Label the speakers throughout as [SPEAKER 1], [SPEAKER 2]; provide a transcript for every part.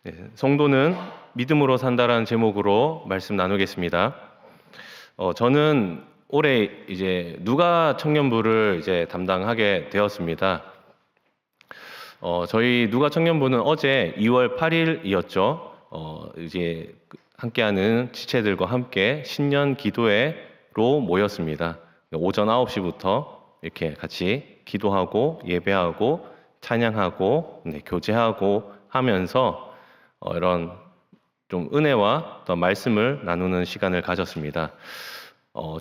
[SPEAKER 1] 네, 성도는 믿음으로 산다라는 제목으로 말씀 나누겠습니다. 저는 올해 이제 누가 청년부를 이제 담당하게 되었습니다. 저희 누가 청년부는 어제 2월 8일이었죠. 이제 함께하는 지체들과 함께 신년 기도회로 모였습니다. 오전 9시부터 이렇게 같이 기도하고 예배하고 찬양하고 교제하고 하면서 이런 좀 은혜와 또 말씀을 나누는 시간을 가졌습니다.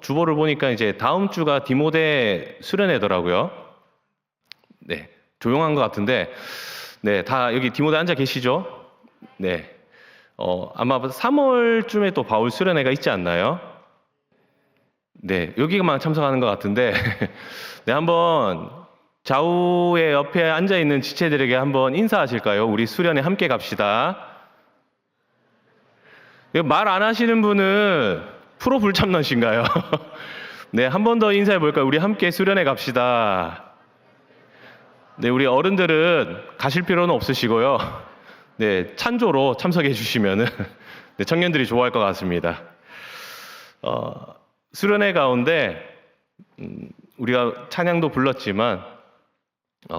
[SPEAKER 1] 주보를 보니까 이제 다음 주가 디모데 수련회더라고요. 네, 조용한 것 같은데, 네, 다 여기 디모데 앉아 계시죠? 네, 아마 3월쯤에 또 바울 수련회가 있지 않나요? 네, 여기만 참석하는 것 같은데, 네, 한번 좌우에 옆에 앉아 있는 지체들에게 한번 인사하실까요? 우리 수련회 함께 갑시다. 말 안 하시는 분은 프로 불참러신가요? 네, 한 번 더 인사해 볼까요? 우리 함께 수련회 갑시다. 네, 우리 어른들은 가실 필요는 없으시고요. 네, 찬조로 참석해 주시면은 네, 청년들이 좋아할 것 같습니다. 수련회 가운데 우리가 찬양도 불렀지만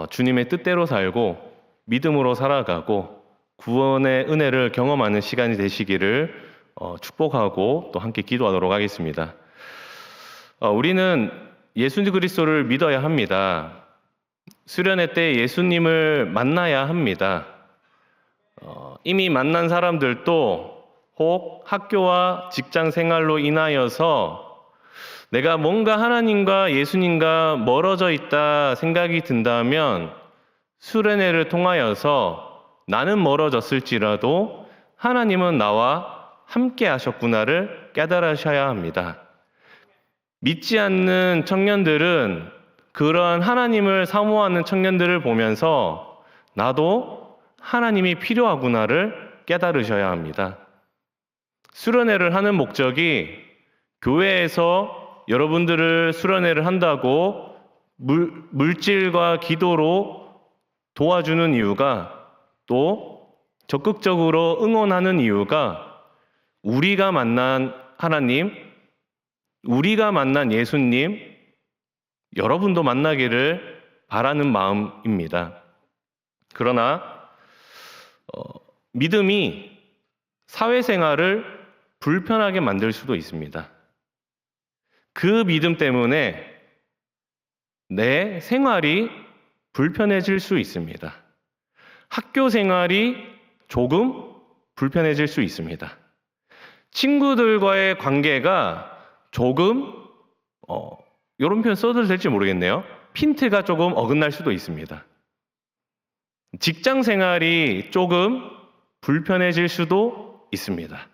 [SPEAKER 1] 주님의 뜻대로 살고 믿음으로 살아가고 구원의 은혜를 경험하는 시간이 되시기를 축복하고 또 함께 기도하도록 하겠습니다. 우리는 예수 그리스도를 믿어야 합니다. 수련회 때 예수님을 만나야 합니다. 이미 만난 사람들도 혹 학교와 직장 생활로 인하여서 내가 뭔가 하나님과 예수님과 멀어져 있다 생각이 든다면 수련회를 통하여서 나는 멀어졌을지라도 하나님은 나와 함께 하셨구나를 깨달으셔야 합니다. 믿지 않는 청년들은 그러한 하나님을 사모하는 청년들을 보면서 나도 하나님이 필요하구나를 깨달으셔야 합니다. 수련회를 하는 목적이 교회에서 여러분들을 수련회를 한다고 물질과 기도로 도와주는 이유가 또 적극적으로 응원하는 이유가 우리가 만난 하나님, 우리가 만난 예수님, 여러분도 만나기를 바라는 마음입니다. 그러나 믿음이 사회생활을 불편하게 만들 수도 있습니다. 그 믿음 때문에 내 생활이 불편해질 수 있습니다. 학교 생활이 조금 불편해질 수 있습니다. 친구들과의 관계가 조금 이런 표현 써도 될지 모르겠네요. 핀트가 조금 어긋날 수도 있습니다. 직장 생활이 조금 불편해질 수도 있습니다.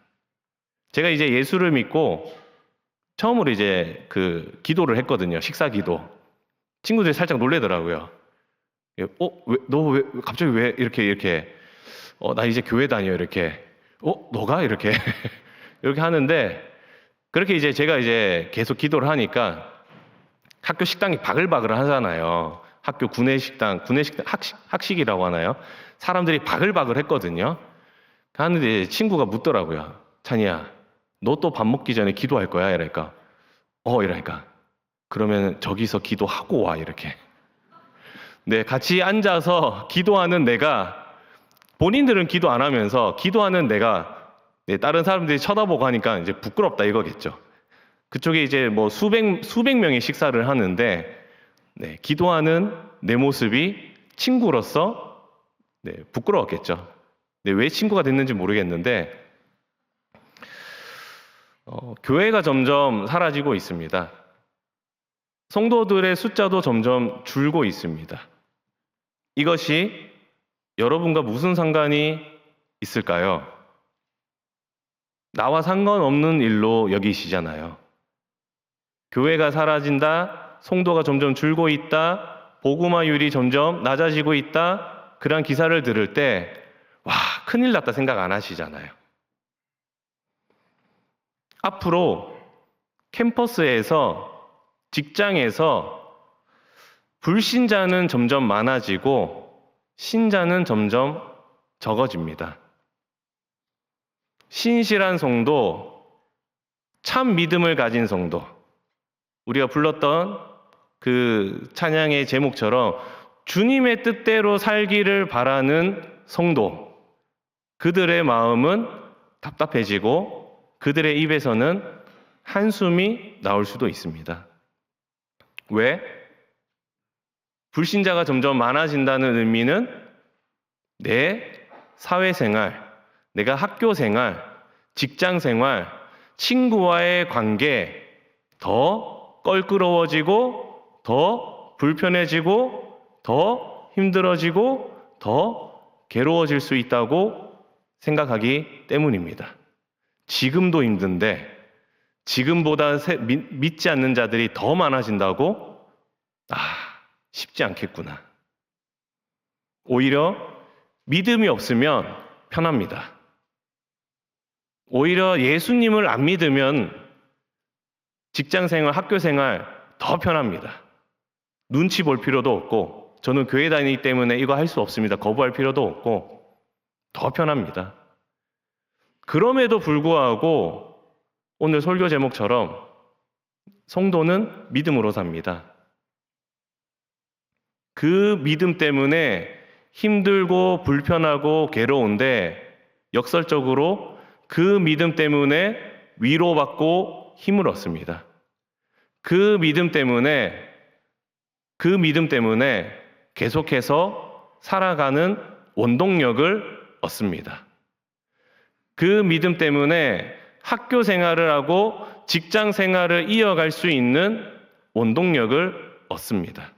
[SPEAKER 1] 제가 이제 예수를 믿고 처음으로 이제 기도를 했거든요. 식사 기도. 친구들이 살짝 놀래더라고요. 너 갑자기 왜 이렇게 나 이제 교회 다녀 이렇게. 너가 이렇게 이렇게 하는데 그렇게 이제 제가 이제 계속 기도를 하니까 학교 식당이 바글바글 하잖아요. 학교 구내식당 학식이라고 하나요? 사람들이 바글바글 했거든요. 하는데 친구가 묻더라고요. 찬이야, 너 또 밥 먹기 전에 기도할 거야? 이러니까 이러니까 그러면 저기서 기도하고 와 이렇게. 네, 같이 앉아서 기도하는 내가 본인들은 기도 안 하면서 기도하는 내가 다른 사람들이 쳐다보고 하니까 이제 부끄럽다 이거겠죠. 그쪽에 이제 뭐 수백 명의 식사를 하는데 기도하는 내 모습이 친구로서 부끄러웠겠죠. 왜 친구가 됐는지 모르겠는데 교회가 점점 사라지고 있습니다. 성도들의 숫자도 점점 줄고 있습니다. 이것이 여러분과 무슨 상관이 있을까요? 나와 상관없는 일로 여기시잖아요. 교회가 사라진다, 성도가 점점 줄고 있다, 복음화율이 점점 낮아지고 있다, 그런 기사를 들을 때 와, 큰일 났다 생각 안 하시잖아요. 앞으로 캠퍼스에서, 직장에서 불신자는 점점 많아지고 신자는 점점 적어집니다. 신실한 성도, 참 믿음을 가진 성도, 우리가 불렀던 그 찬양의 제목처럼 주님의 뜻대로 살기를 바라는 성도, 그들의 마음은 답답해지고 그들의 입에서는 한숨이 나올 수도 있습니다. 왜? 불신자가 점점 많아진다는 의미는 내 사회생활, 내가 학교생활, 직장생활, 친구와의 관계 더 껄끄러워지고 더 불편해지고 더 힘들어지고 더 괴로워질 수 있다고 생각하기 때문입니다. 지금도 힘든데 지금보다 믿지 않는 자들이 더 많아진다고? 쉽지 않겠구나. 오히려 믿음이 없으면 편합니다. 오히려 예수님을 안 믿으면 직장생활, 학교생활 더 편합니다. 눈치 볼 필요도 없고, 저는 교회 다니기 때문에 이거 할 수 없습니다. 거부할 필요도 없고 더 편합니다. 그럼에도 불구하고 오늘 설교 제목처럼 성도는 믿음으로 삽니다. 그 믿음 때문에 힘들고 불편하고 괴로운데 역설적으로 그 믿음 때문에 위로받고 힘을 얻습니다. 그 믿음 때문에 계속해서 살아가는 원동력을 얻습니다. 그 믿음 때문에 학교 생활을 하고 직장 생활을 이어갈 수 있는 원동력을 얻습니다.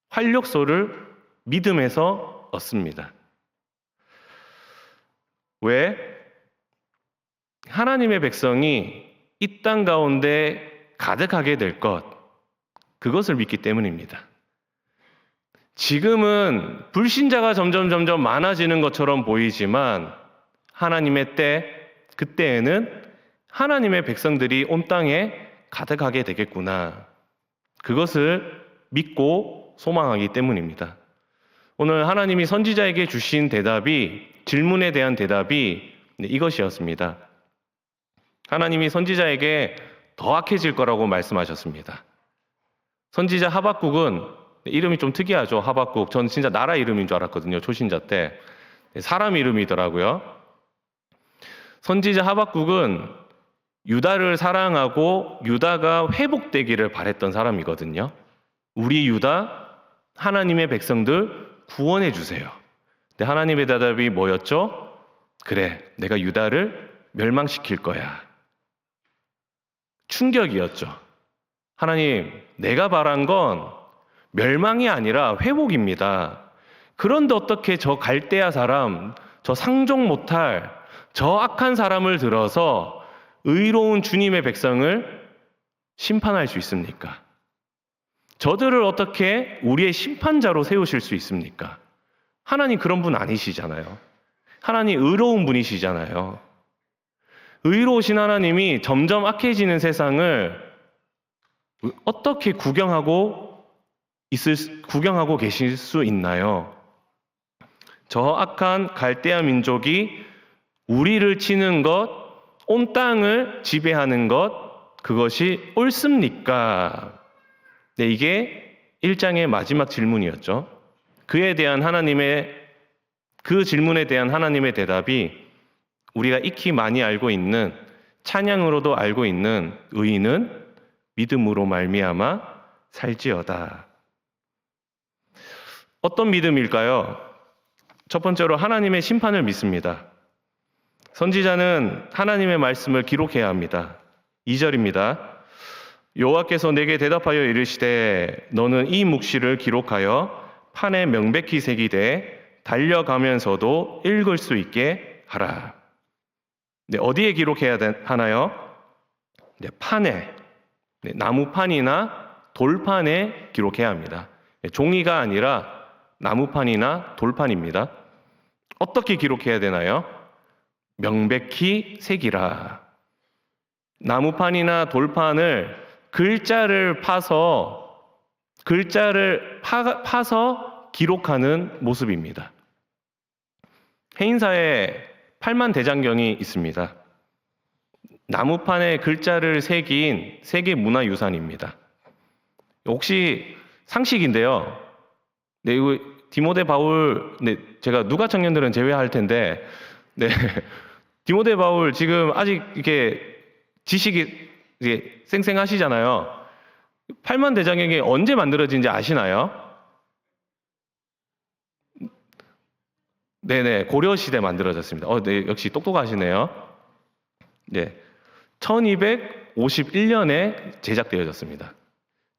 [SPEAKER 1] 활력소를 믿음에서 얻습니다. 왜? 하나님의 백성이 이 땅 가운데 가득하게 될 것, 그것을 믿기 때문입니다. 지금은 불신자가 점점 많아지는 것처럼 보이지만 하나님의 그때에는 하나님의 백성들이 온 땅에 가득하게 되겠구나. 그것을 믿고 소망하기 때문입니다. 오늘 하나님이 선지자에게 주신 질문에 대한 대답이 이것이었습니다. 하나님이 선지자에게 더 악해질 거라고 말씀하셨습니다. 선지자 하박국은 이름이 좀 특이하죠. 하박국. 전 진짜 나라 이름인 줄 알았거든요. 초신자 때. 사람 이름이더라고요. 선지자 하박국은 유다를 사랑하고 유다가 회복되기를 바랬던 사람이거든요. 우리 유다, 하나님의 백성들 구원해 주세요. 근데 하나님의 대답이 뭐였죠? 그래, 내가 유다를 멸망시킬 거야. 충격이었죠. 하나님, 내가 바란 건 멸망이 아니라 회복입니다. 그런데 어떻게 저 갈대아 사람, 저 상종 못할 저 악한 사람을 들어서 의로운 주님의 백성을 심판할 수 있습니까? 저들을 어떻게 우리의 심판자로 세우실 수 있습니까? 하나님 그런 분 아니시잖아요. 하나님 의로운 분이시잖아요. 의로우신 하나님이 점점 악해지는 세상을 어떻게 구경하고 계실 수 있나요? 저 악한 갈대아 민족이 우리를 치는 것, 온 땅을 지배하는 것, 그것이 옳습니까? 네, 이게 1장의 마지막 질문이었죠. 그 질문에 대한 하나님의 대답이 우리가 익히 많이 알고 있는, 찬양으로도 알고 있는 의인은 믿음으로 말미암아 살지어다. 어떤 믿음일까요? 첫 번째로 하나님의 심판을 믿습니다. 선지자는 하나님의 말씀을 기록해야 합니다. 2절입니다. 여호와께서 내게 대답하여 이르시되 너는 이 묵시를 기록하여 판에 명백히 새기되 달려가면서도 읽을 수 있게 하라. 네, 어디에 기록해야 하나요? 네, 판에, 나무판이나 돌판에 기록해야 합니다. 종이가 아니라 나무판이나 돌판입니다. 어떻게 기록해야 되나요? 명백히 새기라. 나무판이나 돌판을 글자를 파서 기록하는 모습입니다. 해인사에 팔만대장경이 있습니다. 나무판에 글자를 새긴 세계 문화유산입니다. 혹시 상식인데요. 네, 이거 디모데 바울, 네, 제가 누가 청년들은 제외할 텐데, 네, 디모데 바울 지금 아직 이렇게 지식이 이게 쌩쌩하시잖아요. 팔만대장경이 언제 만들어진지 아시나요? 네네, 고려 시대 만들어졌습니다. 네, 역시 똑똑하시네요. 네, 1251년에 제작되어졌습니다.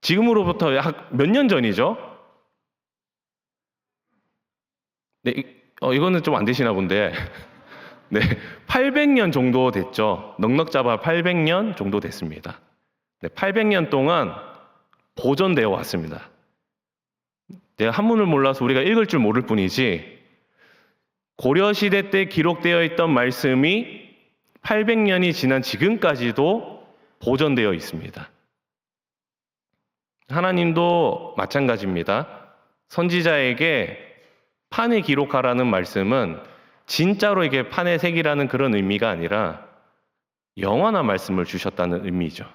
[SPEAKER 1] 지금으로부터 약 몇 년 전이죠? 네, 이거는 좀 안 되시나 본데, 네, 800년 정도 됐죠. 넉넉 잡아 800년 정도 됐습니다. 네, 800년 동안 보존되어 왔습니다. 내가 한문을 몰라서 우리가 읽을 줄 모를 뿐이지, 고려시대 때 기록되어 있던 말씀이 800년이 지난 지금까지도 보존되어 있습니다. 하나님도 마찬가지입니다. 선지자에게 판에 기록하라는 말씀은 진짜로 이게 판에 새기라는 그런 의미가 아니라 영원한 말씀을 주셨다는 의미죠.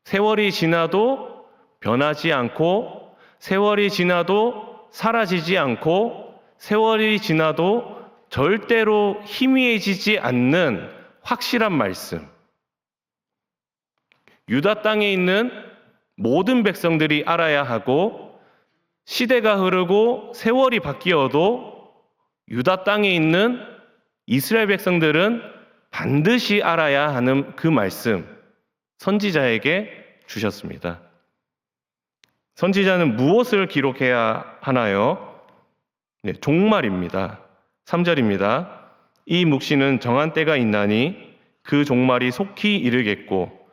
[SPEAKER 1] 세월이 지나도 변하지 않고, 세월이 지나도 사라지지 않고, 세월이 지나도 절대로 희미해지지 않는 확실한 말씀. 유다 땅에 있는 모든 백성들이 알아야 하고, 시대가 흐르고 세월이 바뀌어도 유다 땅에 있는 이스라엘 백성들은 반드시 알아야 하는 그 말씀, 선지자에게 주셨습니다. 선지자는 무엇을 기록해야 하나요? 네, 종말입니다. 3절입니다. 이 묵시는 정한 때가 있나니 그 종말이 속히 이르겠고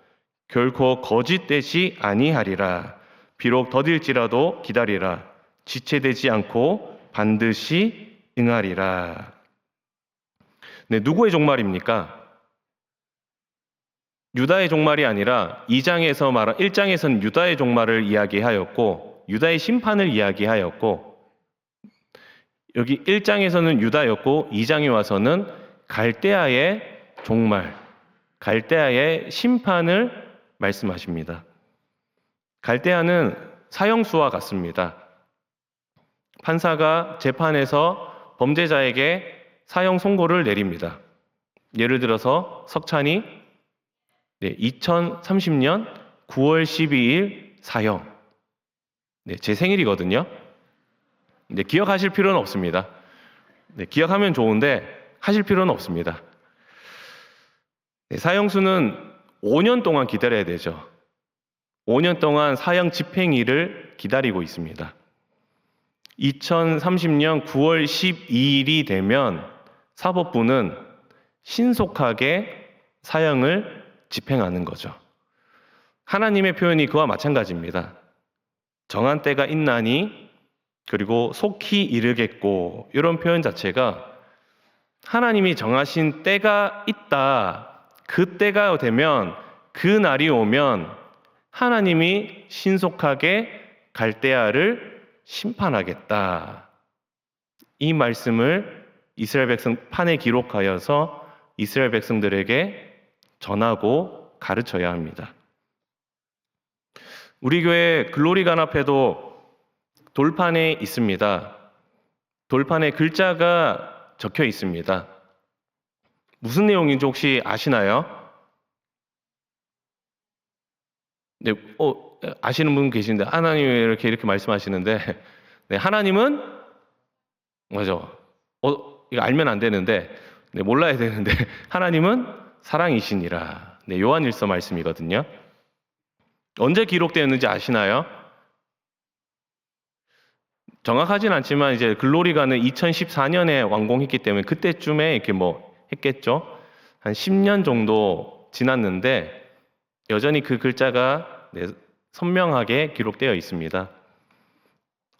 [SPEAKER 1] 결코 거짓되지 아니하리라. 비록 더딜지라도 기다리라. 지체되지 않고 반드시 응하리라. 네, 누구의 종말입니까? 유다의 종말이 아니라 2장에서 말한 1장에서는 유다의 종말을 이야기하였고 유다의 심판을 이야기하였고 여기 1장에서는 유다였고 2장에 와서는 갈대아의 종말, 갈대아의 심판을 말씀하십니다. 갈대아는 사형수와 같습니다. 판사가 재판에서 범죄자에게 사형 선고를 내립니다. 예를 들어서 석찬이 2030년 9월 12일 사형. 네, 제 생일이거든요. 네, 기억하실 필요는 없습니다. 네, 기억하면 좋은데 하실 필요는 없습니다. 네, 사형수는 5년 동안 기다려야 되죠. 5년 동안 사형 집행일을 기다리고 있습니다. 2030년 9월 12일이 되면 사법부는 신속하게 사형을 집행하는 거죠. 하나님의 표현이 그와 마찬가지입니다. 정한 때가 있나니 그리고 속히 이르겠고 이런 표현 자체가 하나님이 정하신 때가 있다. 그 때가 되면 그 날이 오면 하나님이 신속하게 갈대아를 심판하겠다. 이 말씀을 이스라엘 백성 판에 기록하여서 이스라엘 백성들에게 전하고 가르쳐야 합니다. 우리 교회 글로리 간앞에도 돌판에 있습니다. 돌판에 글자가 적혀 있습니다. 무슨 내용인지 혹시 아시나요? 네, 아시는 분 계신데 하나님이 이렇게 말씀하시는데 네, 하나님은 맞아. 이거 알면 안 되는데 네, 몰라야 되는데 하나님은 사랑이시니라. 네, 요한일서 말씀이거든요. 언제 기록되었는지 아시나요? 정확하진 않지만 이제 글로리가는 2014년에 완공했기 때문에 그때쯤에 이렇게 했겠죠. 한 10년 정도 지났는데 여전히 그 글자가 선명하게 기록되어 있습니다.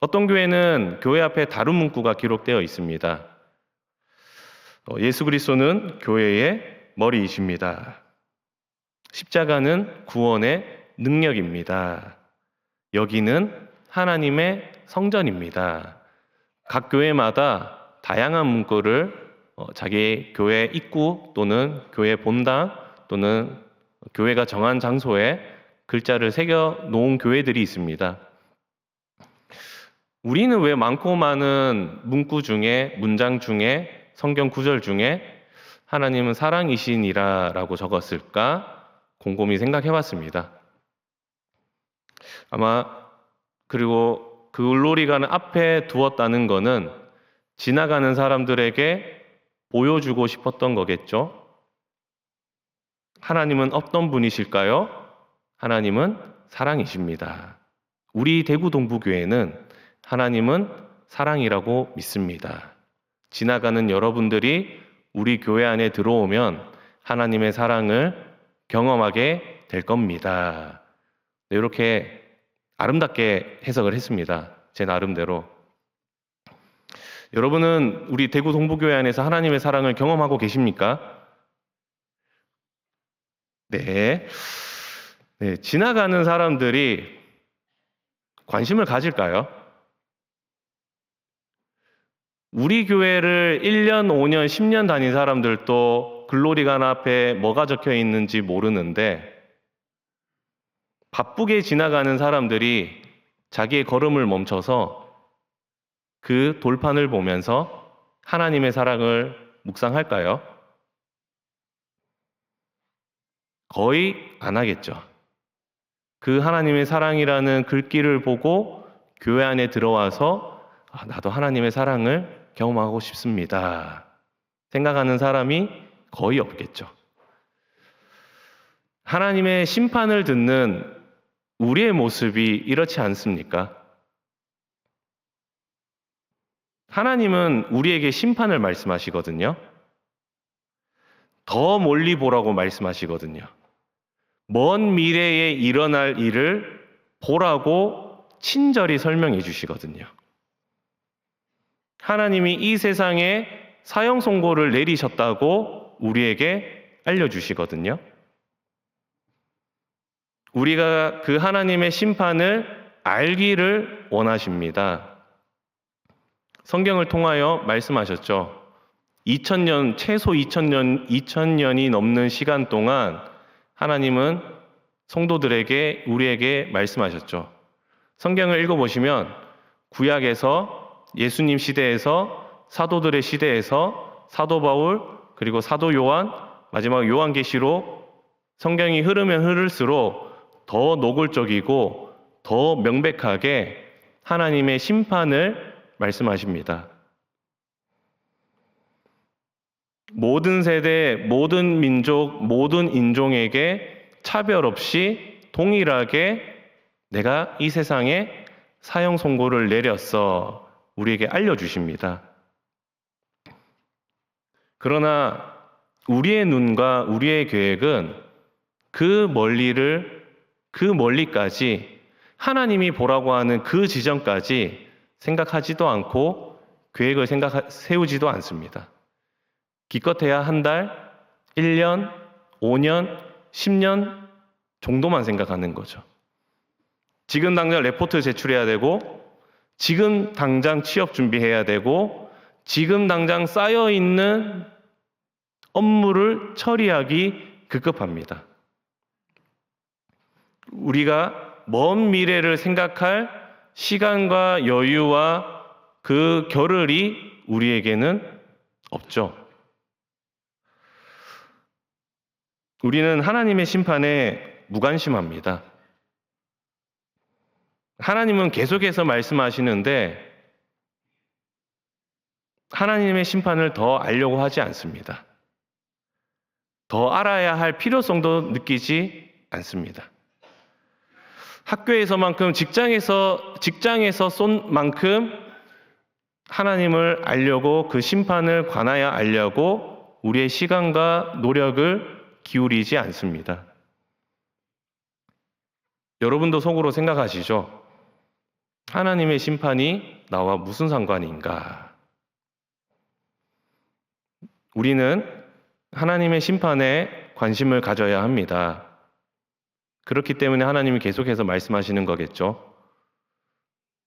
[SPEAKER 1] 어떤 교회는 교회 앞에 다른 문구가 기록되어 있습니다. 예수 그리스도는 교회의 머리이십니다. 십자가는 구원의 능력입니다. 여기는 하나님의 성전입니다. 각 교회마다 다양한 문구를 자기 교회 입구 또는 교회 본당 또는 교회가 정한 장소에 글자를 새겨 놓은 교회들이 있습니다. 우리는 왜 많고 많은 문구 중에, 문장 중에, 성경 구절 중에 하나님은 사랑이시니라라고 적었을까 곰곰이 생각해 봤습니다. 아마 그리고 그 글로리가는 앞에 두었다는 거는 지나가는 사람들에게 보여주고 싶었던 거겠죠. 하나님은 어떤 분이실까요? 하나님은 사랑이십니다. 우리 대구 동부교회는 하나님은 사랑이라고 믿습니다. 지나가는 여러분들이 우리 교회 안에 들어오면 하나님의 사랑을 경험하게 될 겁니다. 이렇게 아름답게 해석을 했습니다. 제 나름대로. 여러분은 우리 대구 동부교회 안에서 하나님의 사랑을 경험하고 계십니까? 네. 지나가는 사람들이 관심을 가질까요? 우리 교회를 1년, 5년, 10년 다닌 사람들도 글로리관 앞에 뭐가 적혀 있는지 모르는데 바쁘게 지나가는 사람들이 자기의 걸음을 멈춰서 그 돌판을 보면서 하나님의 사랑을 묵상할까요? 거의 안 하겠죠. 그 하나님의 사랑이라는 글귀를 보고 교회 안에 들어와서 나도 하나님의 사랑을 경험하고 싶습니다. 생각하는 사람이 거의 없겠죠. 하나님의 심판을 듣는 우리의 모습이 이렇지 않습니까? 하나님은 우리에게 심판을 말씀하시거든요. 더 멀리 보라고 말씀하시거든요. 먼 미래에 일어날 일을 보라고 친절히 설명해 주시거든요. 하나님이 이 세상에 사형 선고를 내리셨다고 우리에게 알려주시거든요. 우리가 그 하나님의 심판을 알기를 원하십니다. 성경을 통하여 말씀하셨죠. 2000년, 최소 2000년이 넘는 시간 동안 하나님은 성도들에게, 우리에게 말씀하셨죠. 성경을 읽어보시면 구약에서, 예수님 시대에서, 사도들의 시대에서, 사도 바울, 그리고 사도 요한, 마지막 요한계시록, 성경이 흐르면 흐를수록 더 노골적이고 더 명백하게 하나님의 심판을 말씀하십니다. 모든 세대, 모든 민족, 모든 인종에게 차별 없이 동일하게 내가 이 세상에 사형 선고를 내렸어 우리에게 알려주십니다. 그러나 우리의 눈과 우리의 계획은 그 멀리까지 하나님이 보라고 하는 그 지점까지 생각하지도 않고 계획을 세우지도 않습니다. 기껏해야 한 달, 1년, 5년, 10년 정도만 생각하는 거죠. 지금 당장 레포트 제출해야 되고, 지금 당장 취업 준비해야 되고, 지금 당장 쌓여있는 업무를 처리하기 급급합니다. 우리가 먼 미래를 생각할 시간과 여유와 그 겨를이 우리에게는 없죠. 우리는 하나님의 심판에 무관심합니다. 하나님은 계속해서 말씀하시는데 하나님의 심판을 더 알려고 하지 않습니다. 더 알아야 할 필요성도 느끼지 않습니다. 학교에서만큼 직장에서 쏜 만큼 하나님을 알려고, 그 심판을 관하여 알려고 우리의 시간과 노력을 기울이지 않습니다. 여러분도 속으로 생각하시죠? 하나님의 심판이 나와 무슨 상관인가? 우리는 하나님의 심판에 관심을 가져야 합니다. 그렇기 때문에 하나님이 계속해서 말씀하시는 거겠죠.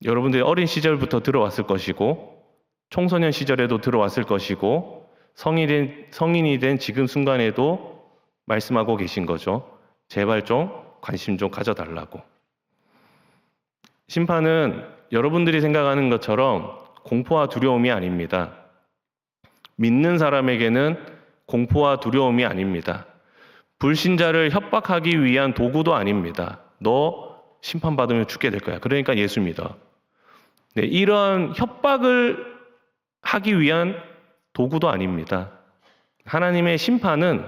[SPEAKER 1] 여러분들이 어린 시절부터 들어왔을 것이고, 청소년 시절에도 들어왔을 것이고, 성인이 된 지금 순간에도 말씀하고 계신 거죠. 제발 좀 관심 좀 가져달라고. 심판은 여러분들이 생각하는 것처럼 공포와 두려움이 아닙니다. 믿는 사람에게는 공포와 두려움이 아닙니다. 불신자를 협박하기 위한 도구도 아닙니다. 너 심판받으면 죽게 될 거야. 그러니까 예수 믿어. 네, 이런 협박을 하기 위한 도구도 아닙니다. 하나님의 심판은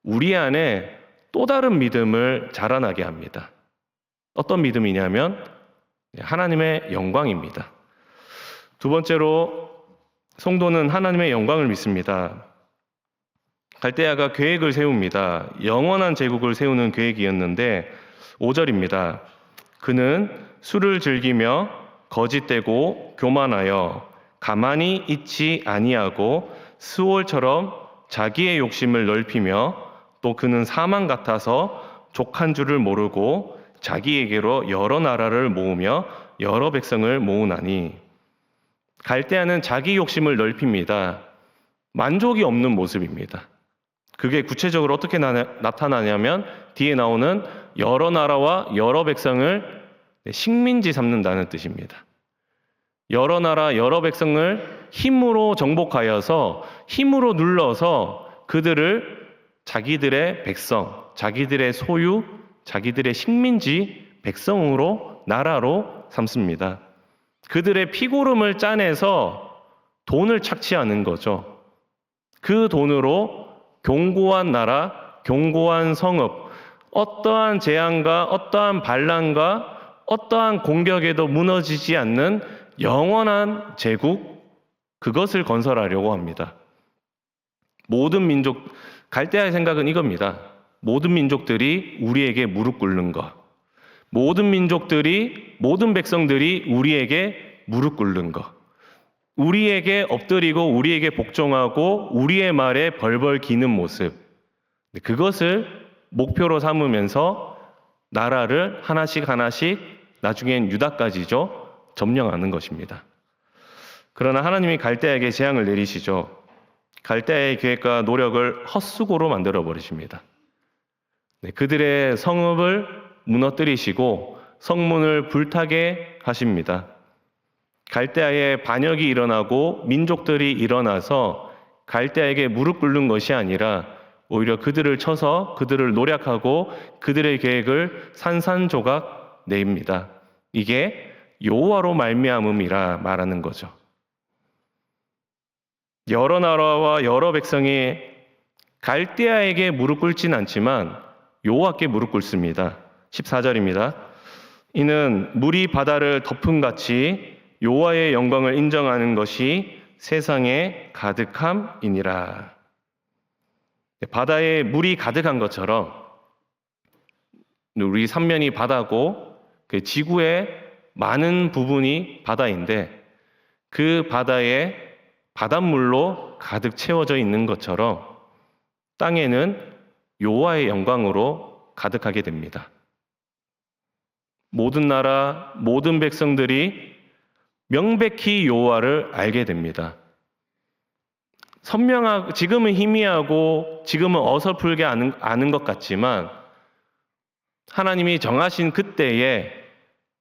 [SPEAKER 1] 우리 안에 또 다른 믿음을 자라나게 합니다. 어떤 믿음이냐면 하나님의 영광입니다. 두 번째로 성도는 하나님의 영광을 믿습니다. 갈대아가 계획을 세웁니다. 영원한 제국을 세우는 계획이었는데 5절입니다. 그는 술을 즐기며 거짓되고 교만하여 가만히 있지 아니하고 스올처럼 자기의 욕심을 넓히며 또 그는 사망 같아서 족한 줄을 모르고 자기에게로 여러 나라를 모으며 여러 백성을 모으나니. 갈대아는 자기 욕심을 넓힙니다. 만족이 없는 모습입니다. 그게 구체적으로 어떻게 나타나냐면 뒤에 나오는 여러 나라와 여러 백성을 식민지 삼는다는 뜻입니다. 여러 나라 여러 백성을 힘으로 정복하여서 힘으로 눌러서 그들을 자기들의 백성, 자기들의 소유, 자기들의 식민지 백성으로 나라로 삼습니다. 그들의 피고름을 짜내서 돈을 착취하는 거죠. 그 돈으로 견고한 나라, 견고한 성읍, 어떠한 재앙과 어떠한 반란과 어떠한 공격에도 무너지지 않는 영원한 제국, 그것을 건설하려고 합니다. 모든 민족, 갈대아의 생각은 이겁니다. 모든 민족들이 우리에게 무릎 꿇는 것. 모든 민족들이, 모든 백성들이 우리에게 무릎 꿇는 것. 우리에게 엎드리고 우리에게 복종하고 우리의 말에 벌벌 기는 모습. 그것을 목표로 삼으면서 나라를 하나씩 하나씩 나중엔 유다까지죠. 점령하는 것입니다. 그러나 하나님이 갈대아에게 재앙을 내리시죠. 갈대아의 계획과 노력을 헛수고로 만들어 버리십니다. 그들의 성읍을 무너뜨리시고 성문을 불타게 하십니다. 갈대아의 반역이 일어나고 민족들이 일어나서 갈대아에게 무릎 꿇는 것이 아니라 오히려 그들을 쳐서 그들을 노략하고 그들의 계획을 산산조각 냅니다. 이게 여호와로 말미암음이라 말하는 거죠. 여러 나라와 여러 백성이 갈대아에게 무릎 꿇진 않지만 여호와께 무릎 꿇습니다. 14절입니다. 이는 물이 바다를 덮음같이 여호와의 영광을 인정하는 것이 세상에 가득함이니라. 바다에 물이 가득한 것처럼 우리 삼면이 바다고 그 지구의 많은 부분이 바다인데 그 바다에 바닷물로 가득 채워져 있는 것처럼 땅에는 여호와의 영광으로 가득하게 됩니다. 모든 나라, 모든 백성들이 명백히 여호와를 알게 됩니다. 선명하고 지금은 희미하고 지금은 어설프게 아는 것 같지만 하나님이 정하신 그때에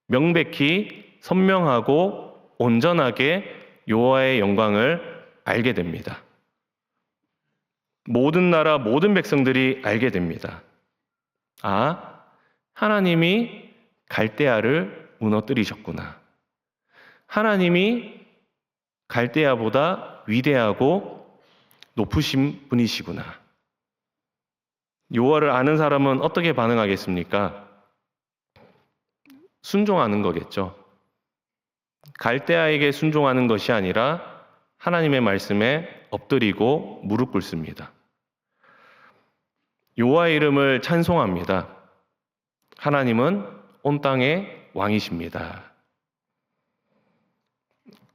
[SPEAKER 1] 명백히 선명하고 온전하게 여호와의 영광을 알게 됩니다. 모든 나라, 모든 백성들이 알게 됩니다. 아, 하나님이 갈대아를 무너뜨리셨구나. 하나님이 갈대아보다 위대하고 높으신 분이시구나. 여호와를 아는 사람은 어떻게 반응하겠습니까? 순종하는 거겠죠. 갈대아에게 순종하는 것이 아니라 하나님의 말씀에 엎드리고 무릎 꿇습니다. 여호와의 이름을 찬송합니다. 하나님은 온 땅의 왕이십니다.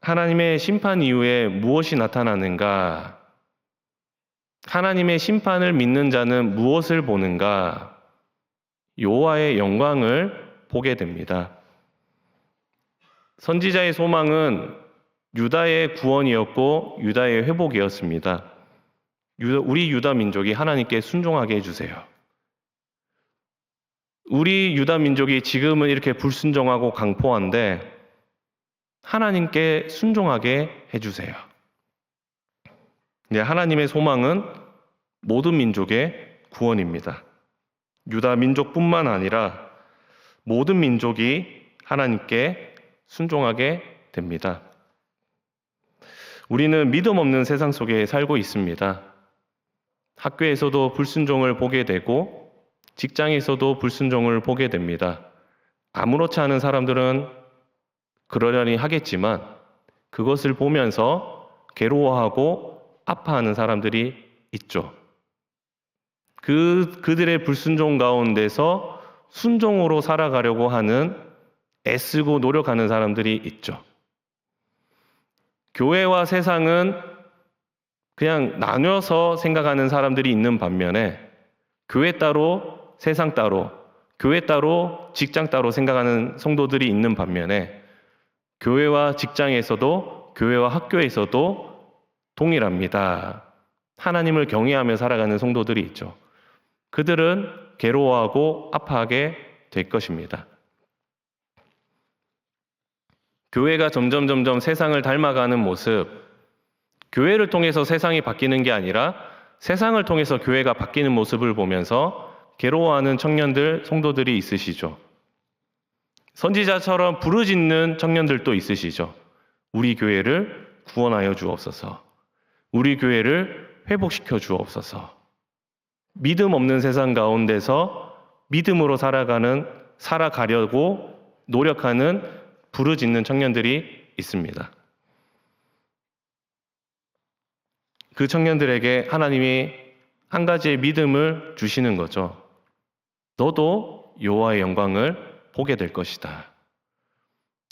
[SPEAKER 1] 하나님의 심판 이후에 무엇이 나타나는가? 하나님의 심판을 믿는 자는 무엇을 보는가? 여호와의 영광을 보게 됩니다. 선지자의 소망은 유다의 구원이었고 유다의 회복이었습니다. 우리 유다 민족이 하나님께 순종하게 해주세요. 우리 유다 민족이 지금은 이렇게 불순종하고 강포한데 하나님께 순종하게 해주세요. 네, 하나님의 소망은 모든 민족의 구원입니다. 유다 민족뿐만 아니라 모든 민족이 하나님께 순종하게 됩니다. 우리는 믿음 없는 세상 속에 살고 있습니다. 학교에서도 불순종을 보게 되고 직장에서도 불순종을 보게 됩니다. 아무렇지 않은 사람들은 그러려니 하겠지만 그것을 보면서 괴로워하고 아파하는 사람들이 있죠. 그들의 불순종 가운데서 순종으로 살아가려고 하는 애쓰고 노력하는 사람들이 있죠. 교회와 세상은 그냥 나뉘어서 생각하는 사람들이 있는 반면에 교회 따로 세상 따로 교회 따로 직장 따로 생각하는 성도들이 있는 반면에 교회와 직장에서도 교회와 학교에서도 동일합니다. 하나님을 경외하며 살아가는 성도들이 있죠. 그들은 괴로워하고 아파하게 될 것입니다. 교회가 점점 세상을 닮아가는 모습, 교회를 통해서 세상이 바뀌는 게 아니라 세상을 통해서 교회가 바뀌는 모습을 보면서 괴로워하는 청년들, 성도들이 있으시죠. 선지자처럼 부르짖는 청년들도 있으시죠. 우리 교회를 구원하여 주옵소서. 우리 교회를 회복시켜 주옵소서. 믿음 없는 세상 가운데서 믿음으로 살아가려고 노력하는 부르짖는 청년들이 있습니다. 그 청년들에게 하나님이 한 가지의 믿음을 주시는 거죠. 너도 여호와의 영광을 보게 될 것이다.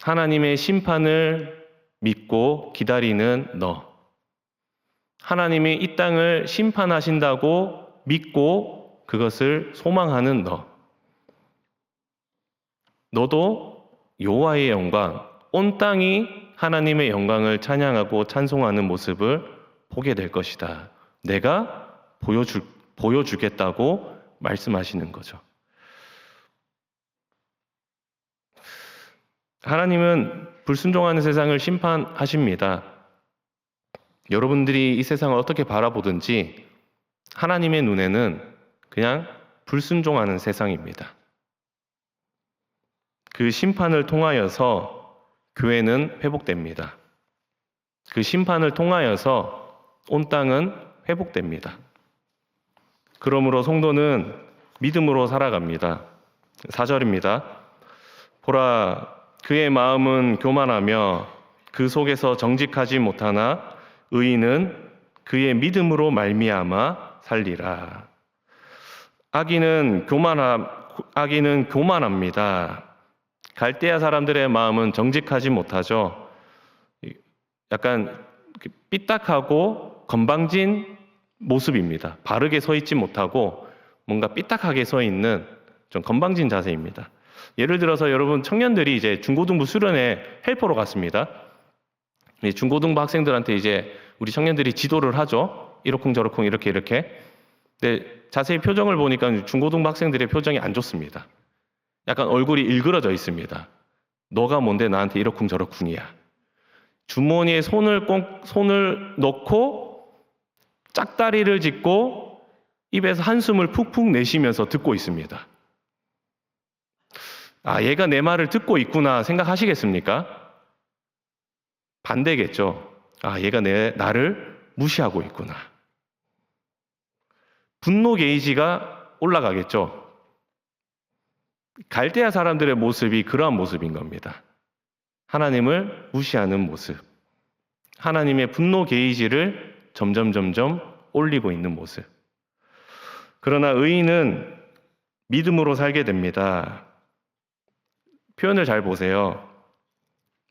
[SPEAKER 1] 하나님의 심판을 믿고 기다리는 너. 하나님이 이 땅을 심판하신다고 믿고 그것을 소망하는 너. 너도 여호와의 영광, 온 땅이 하나님의 영광을 찬양하고 찬송하는 모습을 보게 될 것이다. 내가 보여주겠다고 말씀하시는 거죠. 하나님은 불순종하는 세상을 심판하십니다. 여러분들이 이 세상을 어떻게 바라보든지 하나님의 눈에는 그냥 불순종하는 세상입니다. 그 심판을 통하여서 교회는 회복됩니다. 그 심판을 통하여서 온 땅은 회복됩니다. 그러므로 성도는 믿음으로 살아갑니다. 4절입니다. 보라, 그의 마음은 교만하며 그 속에서 정직하지 못하나 의인은 그의 믿음으로 말미암아 살리라. 악인은 교만합니다. 갈대아 사람들의 마음은 정직하지 못하죠. 약간 삐딱하고 건방진 모습입니다. 바르게 서 있지 못하고 뭔가 삐딱하게 서 있는 좀 건방진 자세입니다. 예를 들어서 여러분 청년들이 이제 중고등부 수련회 헬퍼로 갔습니다. 중고등부 학생들한테 이제 우리 청년들이 지도를 하죠. 이러쿵저러쿵 이렇게. 근데 자세히 표정을 보니까 중고등부 학생들의 표정이 안 좋습니다. 약간 얼굴이 일그러져 있습니다. 너가 뭔데 나한테 이러쿵저러쿵이야. 주머니에 손을 넣고 짝다리를 짚고 입에서 한숨을 푹푹 내쉬면서 듣고 있습니다. 아, 얘가 내 말을 듣고 있구나 생각하시겠습니까? 반대겠죠. 아, 얘가 나를 무시하고 있구나. 분노 게이지가 올라가겠죠. 갈대아 사람들의 모습이 그러한 모습인 겁니다. 하나님을 무시하는 모습. 하나님의 분노 게이지를 점점 올리고 있는 모습. 그러나 의인은 믿음으로 살게 됩니다. 표현을 잘 보세요.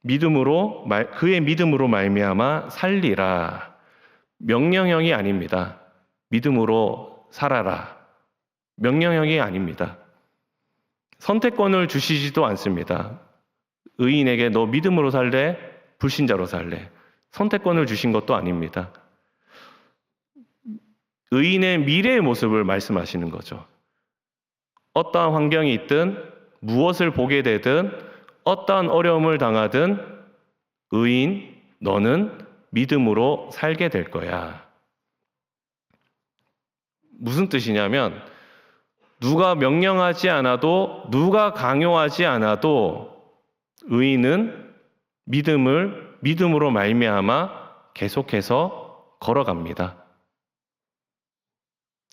[SPEAKER 1] 그의 믿음으로 말미암아 살리라. 명령형이 아닙니다. 믿음으로 살아라. 명령형이 아닙니다. 선택권을 주시지도 않습니다. 의인에게 너 믿음으로 살래? 불신자로 살래? 선택권을 주신 것도 아닙니다. 의인의 미래의 모습을 말씀하시는 거죠. 어떠한 환경이 있든 무엇을 보게 되든 어떠한 어려움을 당하든 의인 너는 믿음으로 살게 될 거야. 무슨 뜻이냐면 누가 명령하지 않아도 누가 강요하지 않아도 의인은 믿음으로 말미암아 계속해서 걸어갑니다.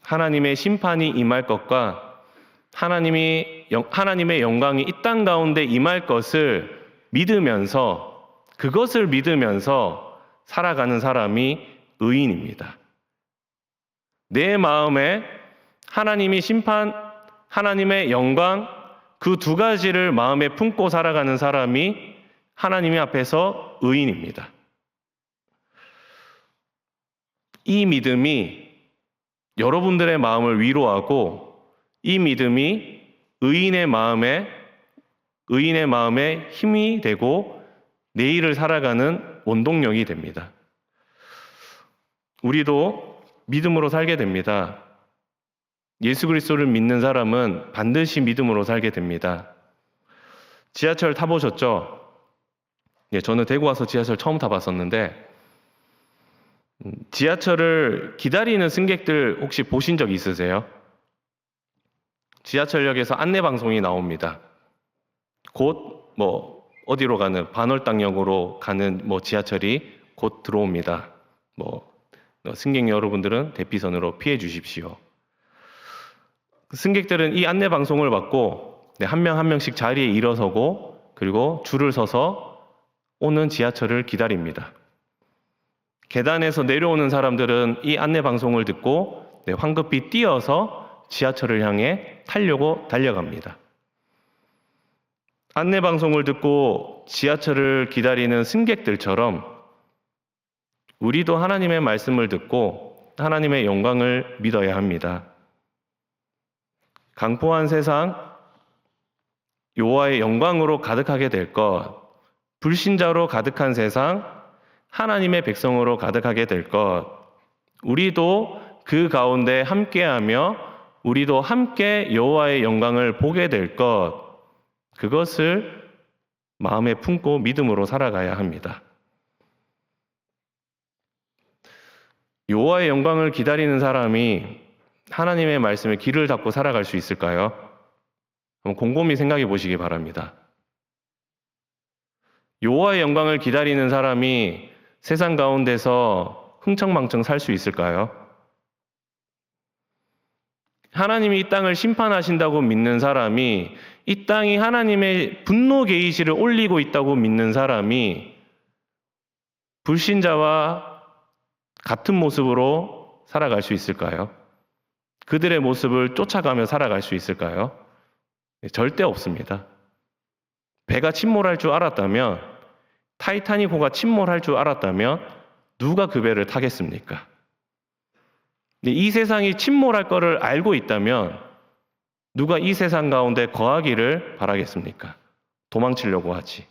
[SPEAKER 1] 하나님의 심판이 임할 것과 하나님의 영광이 이 땅 가운데 임할 것을 믿으면서 그것을 믿으면서 살아가는 사람이 의인입니다. 내 마음에 하나님이 심판, 하나님의 영광 그 두 가지를 마음에 품고 살아가는 사람이 하나님 앞에서 의인입니다. 이 믿음이 여러분들의 마음을 위로하고 이 믿음이 의인의 마음에 힘이 되고 내일을 살아가는 원동력이 됩니다. 우리도 믿음으로 살게 됩니다. 예수 그리스도를 믿는 사람은 반드시 믿음으로 살게 됩니다. 지하철 타보셨죠? 저는 대구 와서 지하철 처음 타봤었는데 지하철을 기다리는 승객들 혹시 보신 적 있으세요? 지하철역에서 안내방송이 나옵니다. 곧 어디로 가는 반월당역으로 가는 지하철이 곧 들어옵니다. 승객 여러분들은 대피선으로 피해 주십시오. 승객들은 이 안내방송을 받고 한 명 한 명씩 자리에 일어서고 그리고 줄을 서서 오는 지하철을 기다립니다. 계단에서 내려오는 사람들은 이 안내방송을 듣고 황급히 뛰어서 지하철을 향해 타려고 달려갑니다. 안내방송을 듣고 지하철을 기다리는 승객들처럼 우리도 하나님의 말씀을 듣고 하나님의 영광을 믿어야 합니다. 강포한 세상, 여호와의 영광으로 가득하게 될 것, 불신자로 가득한 세상, 하나님의 백성으로 가득하게 될 것, 우리도 그 가운데 함께하며 우리도 함께 여호와의 영광을 보게 될 것, 그것을 마음에 품고 믿음으로 살아가야 합니다. 여호와의 영광을 기다리는 사람이 하나님의 말씀에 귀를 닫고 살아갈 수 있을까요? 한번 곰곰이 생각해 보시기 바랍니다. 여호와의 영광을 기다리는 사람이 세상 가운데서 흥청망청 살 수 있을까요? 하나님이 이 땅을 심판하신다고 믿는 사람이 이 땅이 하나님의 분노 계시를 올리고 있다고 믿는 사람이 불신자와 같은 모습으로 살아갈 수 있을까요? 그들의 모습을 쫓아가며 살아갈 수 있을까요? 절대 없습니다. 배가 침몰할 줄 알았다면, 타이타닉호가 침몰할 줄 알았다면 누가 그 배를 타겠습니까? 이 세상이 침몰할 거를 알고 있다면 누가 이 세상 가운데 거하기를 바라겠습니까? 도망치려고 하지.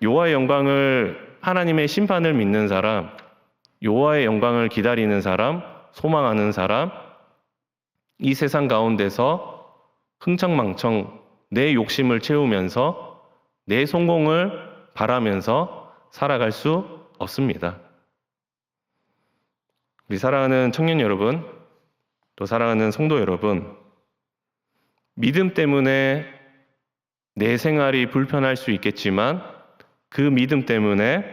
[SPEAKER 1] 여호와의 영광을, 하나님의 심판을 믿는 사람, 여호와의 영광을 기다리는 사람, 소망하는 사람, 이 세상 가운데서 흥청망청 내 욕심을 채우면서 내 성공을 바라면서 살아갈 수 없습니다. 우리 사랑하는 청년 여러분, 또 사랑하는 성도 여러분, 믿음 때문에 내 생활이 불편할 수 있겠지만 그 믿음 때문에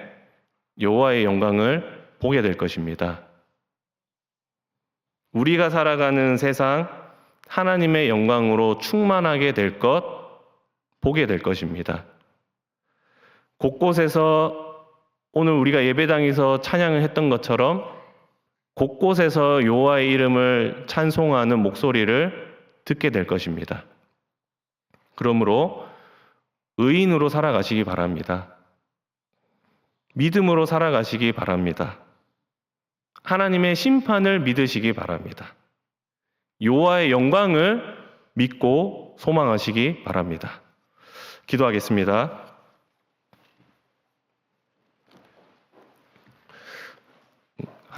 [SPEAKER 1] 여호와의 영광을 보게 될 것입니다. 우리가 살아가는 세상 하나님의 영광으로 충만하게 될 것 보게 될 것입니다. 곳곳에서 오늘 우리가 예배당에서 찬양을 했던 것처럼 곳곳에서 여호와의 이름을 찬송하는 목소리를 듣게 될 것입니다. 그러므로 의인으로 살아가시기 바랍니다. 믿음으로 살아가시기 바랍니다. 하나님의 심판을 믿으시기 바랍니다. 여호와의 영광을 믿고 소망하시기 바랍니다. 기도하겠습니다.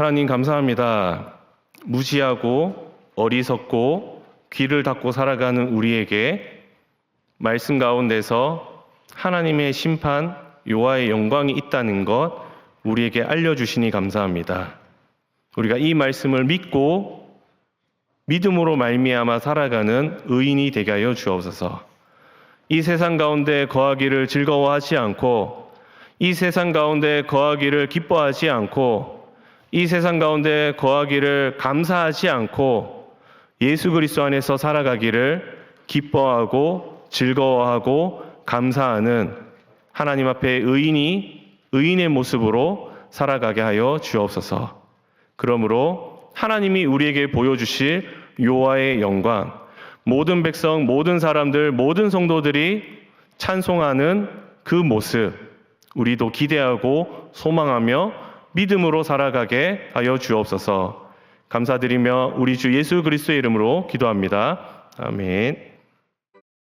[SPEAKER 1] 하나님 감사합니다. 무지하고 어리석고 귀를 닫고 살아가는 우리에게 말씀 가운데서 하나님의 심판, 여호와의 영광이 있다는 것 우리에게 알려주시니 감사합니다. 우리가 이 말씀을 믿고 믿음으로 말미암아 살아가는 의인이 되게 하여 주옵소서. 이 세상 가운데 거하기를 즐거워하지 않고, 이 세상 가운데 거하기를 기뻐하지 않고, 이 세상 가운데 거하기를 감사하지 않고 예수 그리스도 안에서 살아가기를 기뻐하고 즐거워하고 감사하는 하나님 앞에 의인의 모습으로 살아가게 하여 주옵소서. 그러므로 하나님이 우리에게 보여주실 여호와의 영광, 모든 백성, 모든 사람들, 모든 성도들이 찬송하는 그 모습 우리도 기대하고 소망하며 믿음으로 살아가게 하여 주옵소서. 감사드리며 우리 주 예수 그리스도의 이름으로 기도합니다. 아멘.